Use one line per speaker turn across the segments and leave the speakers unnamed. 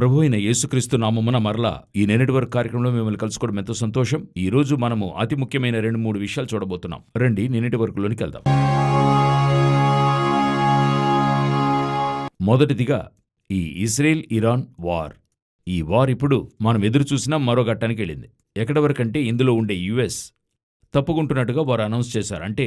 ప్రభువైన యేసుక్రీస్తు నామమున మరలా ఈ నేటి వరకు కార్యక్రమంలో మిమ్మల్ని కలుసుకోవడం ఎంతో సంతోషం. ఈ రోజు మనము అతి ముఖ్యమైన 2-3 విషయాలు చూడబోతున్నాం. రండి నేటి వరకులోనికి వెళ్దాం. మొదటిదిగా ఈ ఇజ్రాయెల్ ఇరాన్ వార్. ఈ వార్ ఇప్పుడు మనం ఎదురు చూసినా మరో ఘట్టానికి వెళ్ళింది. ఎక్కడి వరకంటే ఇందులో ఉండే యుఎస్ తప్పుకుంటున్నట్టుగా వారు అనౌన్స్ చేశారు. అంటే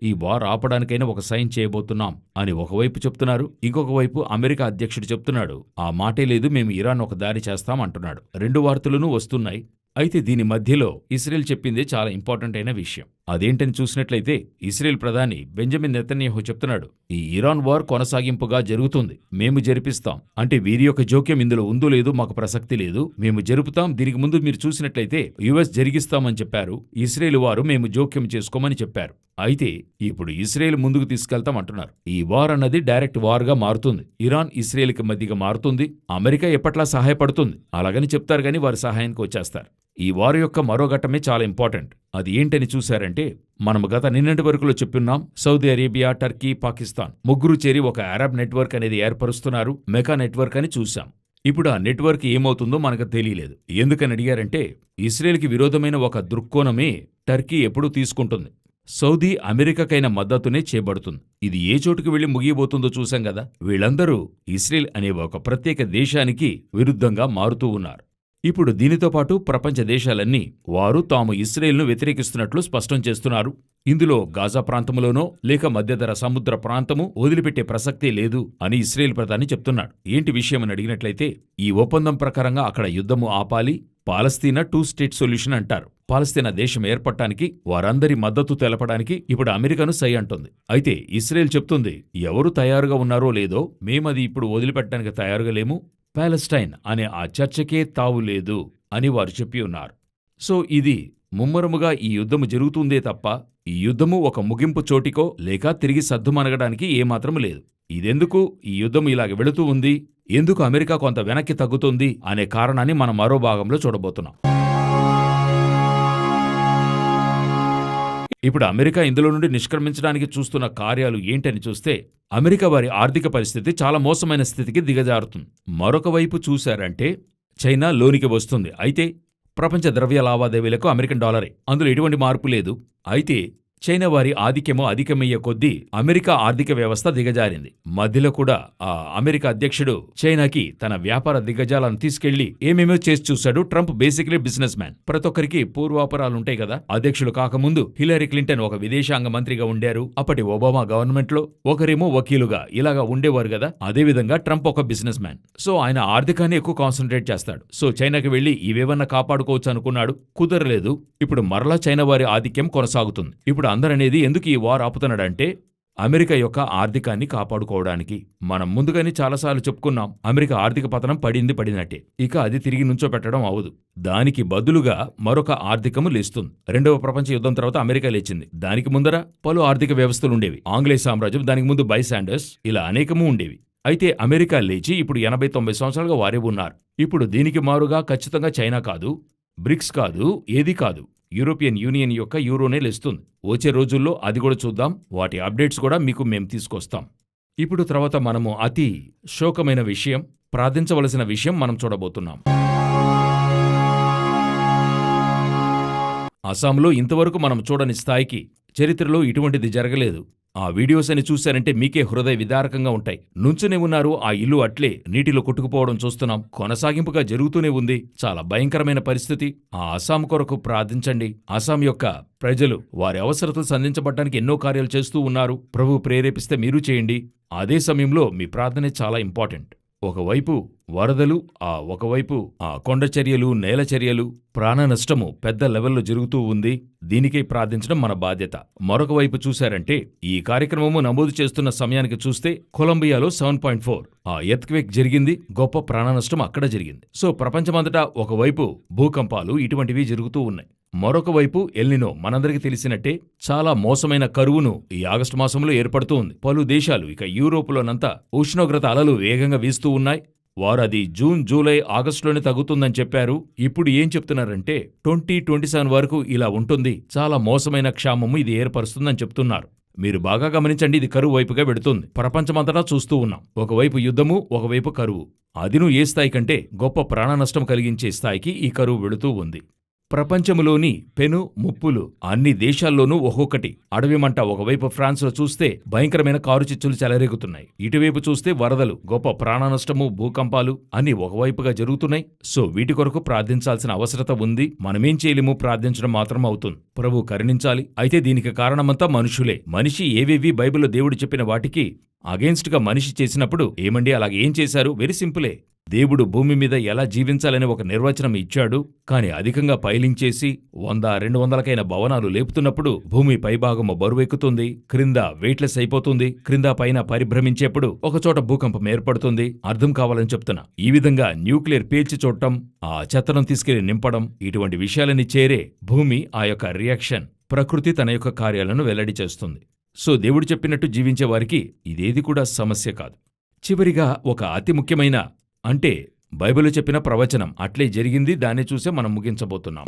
ఈ వార్ ఆపడానికైనా ఒక సైన్ చేయబోతున్నాం అని ఒకవైపు చెప్తున్నారు. ఇంకొక వైపు అమెరికా అధ్యక్షుడు చెప్తున్నాడు, ఆ మాటే లేదు, మేము ఇరాన్ ఒక దారి చేస్తాం అంటున్నాడు. రెండు వార్తలను వస్తున్నాయి. అయితే దీని మధ్యలో ఇజ్రాయెల్ చెప్పిందే చాలా ఇంపార్టెంట్ అయిన విషయం. అదేంటని చూసినట్లయితే ఇజ్రాయెల్ ప్రధాని బెంజమిన్ నెతన్యాహు చెప్తున్నాడు, ఈ ఇరాన్ వార్ కొనసాగింపుగా జరుగుతుంది, మేము జరిపిస్తాం. అంటే వీరి యొక్క జోక్యం ఇందులో ఉందో లేదో మాకు ప్రసక్తి లేదు, మేము జరుపుతాం. దీనికి ముందు మీరు చూసినట్లయితే యుఎస్ జరిగిస్తామని చెప్పారు, ఇజ్రాయెల్ వారు మేము జోక్యం చేసుకోమని చెప్పారు. అయితే ఇప్పుడు ఇజ్రాయెల్ ముందుకు తీసుకెళ్తాం అంటున్నారు. ఈ వార్ అన్నది డైరెక్ట్ వార్గా మారుతుంది. ఇరాన్ ఇజ్రాయెల్కి మధ్యగా మారుతుంది. అమెరికా ఎప్పట్లా సహాయపడుతుంది అలాగని చెప్తారు గాని వారి సహాయానికి వచ్చేస్తారు. ఈ వార్ యొక్క మరో ఘట్టమే చాలా ఇంపార్టెంట్. అది ఏంటని చూశారంటే, మనము గత నిన్నటి వరకులో చెప్పున్నాం, సౌదీ అరేబియా, టర్కీ, పాకిస్తాన్ ముగ్గురు చేరి ఒక అరబ్ నెట్వర్క్ అనేది ఏర్పరుస్తున్నారు. మెకా నెట్వర్క్ అని చూశాం. ఇప్పుడు ఆ నెట్వర్క్ ఏమవుతుందో మనకు తెలియలేదు. ఎందుకని అడిగారంటే, ఇజ్రాయెల్కి విరోధమైన ఒక దృక్కోణమే టర్కీ ఎప్పుడూ తీసుకుంటుంది. సౌదీ అమెరికాకైన మద్దతునే చేపడుతుంది. ఇది ఏ చోటుకు వెళ్లి ముగియబోతుందో చూశాం కదా. వీళ్ళందరూ ఇజ్రాయెల్ అనే ఒక ప్రత్యేక దేశానికి విరుద్ధంగా మారుతూ ఉన్నారు. ఇప్పుడు దీనితో పాటు ప్రపంచ దేశాలన్నీ వారు తాము ఇజ్రాయెల్ను వ్యతిరేకిస్తున్నట్లు స్పష్టం చేస్తున్నారు. ఇందులో గాజా ప్రాంతంలోనో లేక మధ్యధర సముద్ర ప్రాంతము వదిలిపెట్టే ప్రసక్తే లేదు అని ఇజ్రాయెల్ ప్రధాని చెప్తున్నాడు. ఏంటి విషయమని అడిగినట్లయితే, ఈ ఒప్పందం ప్రకారంగా అక్కడ యుద్ధము ఆపాలి, పాలస్తీనా 2 స్టేట్ సొల్యూషన్ అంటారు. పాలస్తీనా దేశం ఏర్పడటానికి వారందరి మద్దతు తెలపడానికి ఇప్పుడు అమెరికాను సై అంటుంది. అయితే ఇజ్రాయెల్ చెప్తుంది, ఎవరు తయారుగా ఉన్నారో లేదో మేమది ఇప్పుడు వదిలిపెట్టడానికి తయారుగా లేము, పాలెస్టైన్ అనే ఆ చర్చకే తావు లేదు అని వారు చెప్పి ఉన్నారు. సో ఇది ముమ్మరముగా ఈ యుద్ధము జరుగుతుందే తప్ప ఈ యుద్ధము ఒక ముగింపు చోటికో లేక తిరిగి సద్దుమనగడానికి ఏమాత్రం లేదు. ఇదెందుకు ఈ యుద్ధం ఇలాగ వెళుతూ ఉంది, ఎందుకు అమెరికా కొంత వెనక్కి తగ్గుతుంది అనే కారణాన్ని మనం మరో భాగంలో చూడబోతున్నాం. ఇప్పుడు అమెరికా ఇందులో నుండి నిష్క్రమించడానికి చూస్తున్న కార్యాలు ఏంటని చూస్తే, అమెరికా వారి ఆర్థిక పరిస్థితి చాలా మోసమైన స్థితికి దిగజారుతుంది. మరొక వైపు చూశారంటే చైనా లోనికి వస్తుంది. అయితే ప్రపంచ ద్రవ్య లావాదేవీలకు అమెరికన్ డాలరే, అందులో ఎటువంటి మార్పు లేదు. అయితే చైనా వారి ఆధిక్యము అధికమయ్యే కొద్దీ అమెరికా ఆర్థిక వ్యవస్థ దిగజారింది. మధ్యలో కూడా ఆ అమెరికా అధ్యక్షుడు చైనాకి తన వ్యాపార దిగ్గజాలను తీసుకెళ్లి ఏమేమో చేసి చూశాడు. Trump basically business man. ప్రతి ఒక్కరికి పూర్వాపరాలుంటాయి కదా. అధ్యక్షుడు కాకముందు హిల్లరీ క్లింటన్ ఒక విదేశాంగ మంత్రిగా ఉండారు. అప్పటి ఒబామా గవర్నమెంట్ లో ఒకరేమో వకీలుగా ఇలాగా ఉండేవారు కదా. అదేవిధంగా ట్రంప్ ఒక బిజినెస్ మ్యాన్. సో ఆయన ఆర్థికాన్ని ఎక్కువ కాన్సన్ట్రేట్ చేస్తాడు. సో చైనాకి వెళ్లి ఇవేవన్నా కాపాడుకోవచ్చు అనుకున్నాడు, కుదరలేదు. ఇప్పుడు మరలా చైనా వారి ఆధిక్యం కొనసాగుతుంది. ఇప్పుడు అందరనేది ఎందుకు ఈ వార్ ఆపుతున్నాడంటే అమెరికా యొక్క ఆర్థికాన్ని కాపాడుకోవడానికి. మనం ముందుగానే చాలాసార్లు చెప్పుకున్నాం, అమెరికా ఆర్థిక పతనం పడినట్టే. ఇక అది తిరిగి నుంచోపెట్టడం అవదు. దానికి బదులుగా మరొక ఆర్థికము లేస్తుంది. 2వ ప్రపంచ యుద్ధం తర్వాత అమెరికా లేచింది. దానికి ముందర పలు ఆర్థిక వ్యవస్థలు ఉండేవి. ఆంగ్లేయ సామ్రాజ్యం, దానికి ముందు బైసాండర్స్, ఇలా అనేకము ఉండేవి. అయితే అమెరికా లేచి ఇప్పుడు 80-90 సంవత్సరాలుగా వారే ఉన్నారు. ఇప్పుడు దీనికి మారుగా ఖచ్చితంగా చైనా కాదు, బ్రిక్స్ కాదు, ఏది కాదు, యూరోపియన్ యూనియన్ యొక్క యూరోనే లేస్తుంది. వచ్చే రోజుల్లో అది కూడా చూద్దాం. వాటి అప్డేట్స్ కూడా మీకు మేము తీసుకొస్తాం. ఇప్పుడు తర్వాత మనము అతి శోకమైన విషయం, ప్రార్థించవలసిన విషయం మనం చూడబోతున్నాం. అస్సాంలో ఇంతవరకు మనం చూడని స్థాయికి చరిత్రలో ఇటువంటిది జరగలేదు. ఆ వీడియోస్ అని చూశారంటే మీకే హృదయ విదారకంగా ఉంటాయి. నుంచునే ఉన్నారు, ఆ ఇల్లు అట్లే నీటిలో కొట్టుకుపోవడం చూస్తున్నాం. కొనసాగింపుగా జరుగుతూనే ఉంది. చాలా భయంకరమైన పరిస్థితి. ఆ అస్సాం కొరకు ప్రార్థించండి. అస్సాం యొక్క ప్రజలు వారి అవసరతలు సంధించబడ్డానికి ఎన్నో కార్యాలు చేస్తూ ఉన్నారు. ప్రభువు ప్రేరేపిస్తే మీరు చేయండి. అదే సమయంలో మీ ప్రార్థనే చాలా ఇంపార్టెంట్. ఒకవైపు వరదలు, ఒకవైపు కొండ చర్యలు, నేల చర్యలు, ప్రాణ నష్టము పెద్ద లెవెల్లో జరుగుతూ ఉంది. దీనికై ప్రార్థించడం మన బాధ్యత. మరొక వైపు చూశారంటే ఈ కార్యక్రమము నమోదు చేస్తున్న సమయానికి చూస్తే కొలంబియాలో 7.4 ఎర్త్క్వేక్ జరిగింది. గొప్ప ప్రాణ నష్టం అక్కడ జరిగింది. సో ప్రపంచమంతటా ఒకవైపు భూకంపాలు ఇటువంటివి జరుగుతూ ఉన్నాయి. మరొక వైపు ఎల్నినో, మనందరికీ తెలిసినట్టే చాలా మోసమైన కరువును ఈ ఆగస్టు మాసంలో ఏర్పడుతూ ఉంది. పలు దేశాలు, ఇక యూరోపులోనంతా ఉష్ణోగ్రత అలలు వేగంగా వీస్తూ ఉన్నాయి. వారు అది జూన్, జూలై, ఆగస్టులోనే తగ్గుతుందని చెప్పారు. ఇప్పుడు ఏం చెప్తున్నారంటే 2027 వరకు ఇలా ఉంటుంది. చాలా మోసమైన క్షామము ఇది ఏర్పరుస్తుందని చెప్తున్నారు. మీరు బాగా గమనించండి, ఇది కరువు వైపుగా వెడుతోంది. ప్రపంచమంతటా చూస్తూ ఉన్నాం. ఒకవైపు యుద్ధము, ఒకవైపు కరువు. అదిను ఏ స్థాయి కంటే గొప్ప ప్రాణనష్టం కలిగించే స్థాయికి ఈ కరువు వెళుతూ ఉంది. ప్రపంచములోని పెను ముప్పులు అన్ని దేశాల్లోనూ ఒక్కొక్కటి. అడవిమంట ఒకవైపు ఫ్రాన్స్లో చూస్తే భయంకరమైన కారుచిచ్చులు చెలరేగుతున్నాయి. ఇటువైపు చూస్తే వరదలు, గొప్ప ప్రాణనష్టము, భూకంపాలు అన్ని ఒకవైపుగా జరుగుతున్నాయి. సో వీటి కొరకు ప్రార్థించాల్సిన అవసరత ఉంది. మనమేం చేయలేము, ప్రార్థించడం మాత్రం అవుతుంది. ప్రభు కరుణించాలి. అయితే దీనికి కారణమంతా మనుషులే. మనిషి ఏవేవి బైబిల్లో దేవుడు చెప్పిన వాటికి అగెన్స్ట్గా మనిషి చేసినప్పుడు, ఏమండి అలాగ ఏం చేశారు? వెరీ సింపులే. దేవుడు భూమి మీద ఎలా జీవించాలని ఒక నిర్వచనం ఇచ్చాడు. కాని అధికంగా పైలించేసి 100-200కైన భవనాలు లేపుతున్నప్పుడు భూమి పైభాగము బరువెక్కుతుంది, క్రింద వెయిట్లెస్ అయిపోతుంది. క్రింద పైన పరిభ్రమించేప్పుడు ఒకచోట భూకంపం ఏర్పడుతుంది. అర్థం కావాలని చెప్తున్నా. ఈ విధంగా న్యూక్లియర్ పేల్చి చూడటం, ఆ చెత్తను తీసుకెళ్లి నింపడం, ఇటువంటి విషయాలని చేరే భూమి ఆ యొక్క రియాక్షన్, ప్రకృతి తన యొక్క కార్యాలను వెల్లడి చేస్తుంది. సో దేవుడు చెప్పినట్టు జీవించే వారికి ఇదేది కూడా సమస్య కాదు. చివరిగా ఒక అతి ముఖ్యమైన, అంటే బైబిలు చెప్పిన ప్రవచనం అట్లే జరిగింది. దాన్ని చూసే మనం ముగించబోతున్నాం.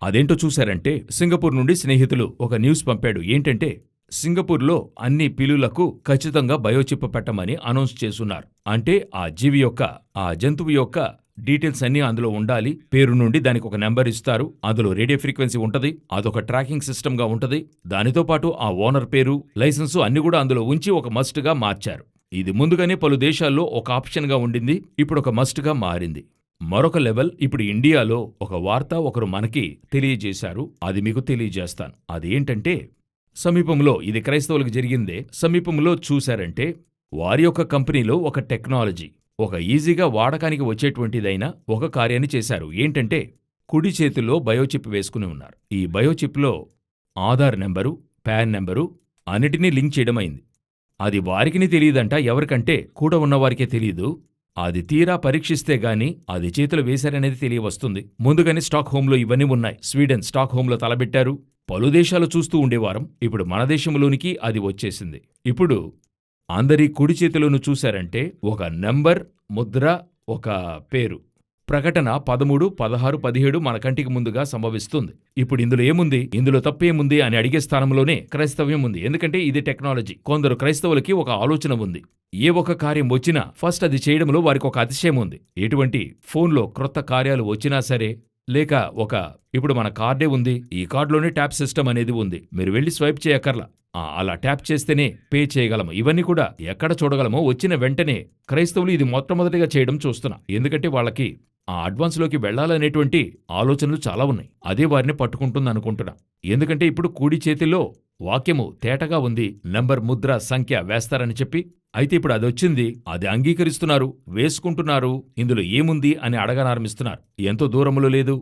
అదేంటో చూశారంటే, సింగపూర్ నుండి స్నేహితులు ఒక న్యూస్ పంపాడు. ఏంటంటే, సింగపూర్లో అన్ని పిల్లులకు ఖచ్చితంగా బయోచిప్ పెట్టమని అనౌన్స్ చేస్తున్నారు. అంటే ఆ జీవి యొక్క, ఆ జంతువు యొక్క డీటెయిల్స్ అన్నీ అందులో ఉండాలి. పేరు నుండి దానికి ఒక నెంబర్ ఇస్తారు. అందులో రేడియో ఫ్రీక్వెన్సీ ఉంటది. అదొక ట్రాకింగ్ సిస్టమ్ గా ఉంటది. దానితో పాటు ఆ ఓనర్ పేరు, లైసెన్సు అన్ని కూడా అందులో ఉంచి ఒక మస్ట్ గా మార్చారు. ఇది ముందుగానే పలు దేశాల్లో ఒక ఆప్షన్ గా ఉండింది. ఇప్పుడు ఒక మస్ట్ గా మారింది. మరొక లెవెల్, ఇప్పుడు ఇండియాలో ఒక వార్త ఒకరు మనకి తెలియజేశారు. అది మీకు తెలియజేస్తాను. అదేంటంటే, సమీపంలో, ఇది క్రైస్తవులకు జరిగిందే, సమీపంలో చూశారంటే వారి యొక్క కంపెనీలో ఒక టెక్నాలజీ, ఒక ఈజీగా వాడకానికి వచ్చేటువంటిదైనా ఒక కార్యాన్ని చేశారు. ఏంటంటే, కుడి చేతిలో బయోచిప్ వేసుకుని ఉన్నారు. ఈ బయోచిప్లో ఆధార్ నెంబరు, పాన్ నెంబరు అన్నిటినీ లింక్ చేయడమైంది. అది వారికిని తెలియదంట, ఎవరికంటే కూడా ఉన్నవారికే తెలియదు. అది తీరా పరీక్షిస్తే గాని అది చేతులు వేశారనేది తెలియవస్తుంది. ముందుగానే స్టాక్ హోంలో ఇవన్నీ ఉన్నాయి. స్వీడన్ స్టాక్ హోంలో తలబెట్టారు. పలు దేశాలు చూస్తూ ఉండేవారం. ఇప్పుడు మన దేశంలోనికి అది వచ్చేసింది. ఇప్పుడు అందరి కుడి చేతిలోనూ చూశారంటే ఒక నంబర్, ముద్ర, ఒక పేరు. ప్రకటన 13, 16, 17 మన కంటికి ముందుగా సంభవిస్తుంది. ఇప్పుడు ఇందులో ఏముంది, ఇందులో తప్పేముంది అని అడిగే స్థానంలోనే క్రైస్తవ్యం ఉంది. ఎందుకంటే ఇది టెక్నాలజీ. కొందరు క్రైస్తవులకి ఒక ఆలోచన ఉంది. ఏ ఒక కార్యం వచ్చినా ఫస్ట్ అది చేయడంలో వారికి ఒక అతిశయం ఉంది. ఎటువంటి ఫోన్లో క్రొత్త కార్యాలు వచ్చినా సరే, లేక ఇప్పుడు మన కార్డే ఉంది, ఈ కార్డులోనే ట్యాప్ సిస్టమ్ అనేది ఉంది. మీరు వెళ్ళి స్వైప్ చేయక్కర్లా, అలా ట్యాప్ చేస్తేనే పే చేయగలము. ఇవన్నీ కూడా ఎక్కడ చూడగలమో వచ్చిన వెంటనే క్రైస్తవులు ఇది మొట్టమొదటిగా చేయడం చూస్తున్నా. ఎందుకంటే వాళ్ళకి ఆ అడ్వాన్స్లోకి వెళ్లాలనేటువంటి ఆలోచనలు చాలా ఉన్నాయి. అదే వారిని పట్టుకుంటుందనుకుంటున్నా. ఎందుకంటే ఇప్పుడు కుడి చేతిలో వాక్యము తేటగా ఉంది. నంబర్, ముద్ర, సంఖ్య వేస్తారని చెప్పి. అయితే ఇప్పుడు అది వచ్చింది, అది అంగీకరిస్తున్నారు, వేసుకుంటున్నారు. ఇందులో ఏముంది అని అడగనారంభిస్తున్నారు. ఎంతో దూరములో లేదు.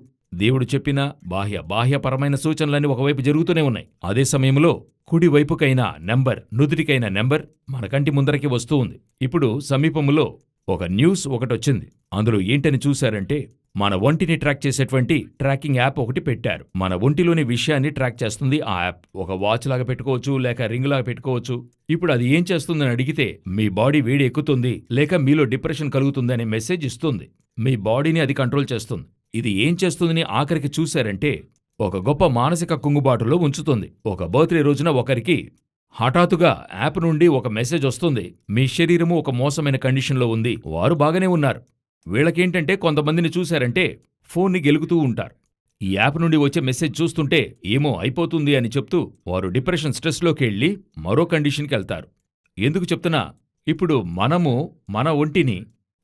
దేవుడు చెప్పిన బాహ్యపరమైన సూచనలన్నీ ఒకవైపు జరుగుతూనే ఉన్నాయి. అదే సమయంలో కుడివైపుకైనా నెంబర్, నుదుటికైనా నెంబర్ మన కంటి ముందరకి వస్తూ ఉంది. ఇప్పుడు సమీపంలో ఒక న్యూస్ ఒకటొచ్చింది. అందులో ఏంటని చూశారంటే, మన ఒంటిని ట్రాక్ చేసేటువంటి ట్రాకింగ్ యాప్ ఒకటి పెట్టారు. మన ఒంటిలోని విషయాన్ని ట్రాక్ చేస్తుంది ఆ యాప్. ఒక వాచ్ లాగా పెట్టుకోవచ్చు, లేక రింగ్ లాగా పెట్టుకోవచ్చు. ఇప్పుడు అది ఏం చేస్తుందని అడిగితే, మీ బాడీ వేడి ఎక్కుతుంది, లేక మీలో డిప్రెషన్ కలుగుతుంది అనే మెసేజ్ ఇస్తుంది. మీ బాడీని అది కంట్రోల్ చేస్తుంది. ఇది ఏం చేస్తుందని ఆఖరికి చూశారంటే, ఒక గొప్ప మానసిక కుంగుబాటులో ఉంచుతుంది. ఒక బర్త్డే రోజున ఒకరికి హఠాత్తుగా యాప్ నుండి ఒక మెసేజ్ వస్తుంది, మీ శరీరము ఒక మోసమైన కండిషన్లో ఉంది, వారు బాగానే ఉన్నారు. వీళ్ళకేంటంటే, కొంతమందిని చూశారంటే ఫోన్ని గెలుగుతూ ఉంటారు. ఈ యాప్ నుండి వచ్చే మెసేజ్ చూస్తుంటే ఏమో అయిపోతుంది అని చెప్తూ వారు డిప్రెషన్, స్ట్రెస్లోకి వెళ్ళి మరో కండిషన్కి వెళ్తారు. ఎందుకు చెప్తున్నా, ఇప్పుడు మనము మన ఒంటిని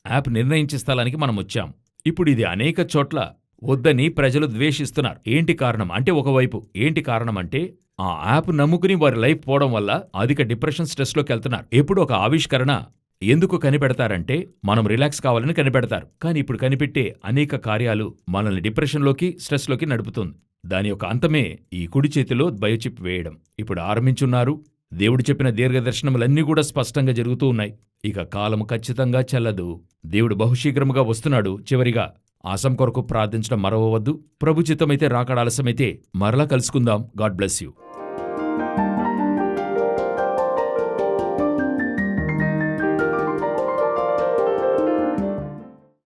యాప్ నిర్ణయించే స్థలానికి మనం వచ్చాం. ఇప్పుడు ఇది అనేక చోట్ల వద్దని ప్రజలు ద్వేషిస్తున్నారు. ఏంటి కారణం అంటే, ఒకవైపు ఏంటి కారణం అంటే, ఆ యాప్ నమ్ముకుని వారి లైఫ్ పోవడం వల్ల అధిక డిప్రెషన్, స్ట్రెస్లోకి వెళ్తున్నారు. ఎప్పుడు ఒక ఆవిష్కరణ ఎందుకు కనిపెడతారంటే, మనం రిలాక్స్ కావాలని కనిపెడతారు. కానీ ఇప్పుడు కనిపెట్టే అనేక కార్యాలు మనల్ని డిప్రెషన్లోకి, స్ట్రెస్లోకి నడుపుతుంది. దాని యొక్క అంతమే ఈ కుడి చేతిలో బయోచిప్ వేయడం. ఇప్పుడు ఆరంభించున్నారు. దేవుడు చెప్పిన దీర్ఘదర్శనములన్నీ కూడా స్పష్టంగా జరుగుతూ ఉన్నాయి. ఇక కాలము ఖచ్చితంగా చెల్లదు. దేవుడు బహుశీఘ్రముగా వస్తున్నాడు. చివరిగా ఆసం కొరకు ప్రార్థించడం మరవవద్దు. ప్రభు చిత్తమైతే రాకడ ఆలస్యమైతే మరలా కలుసుకుందాం. God bless you.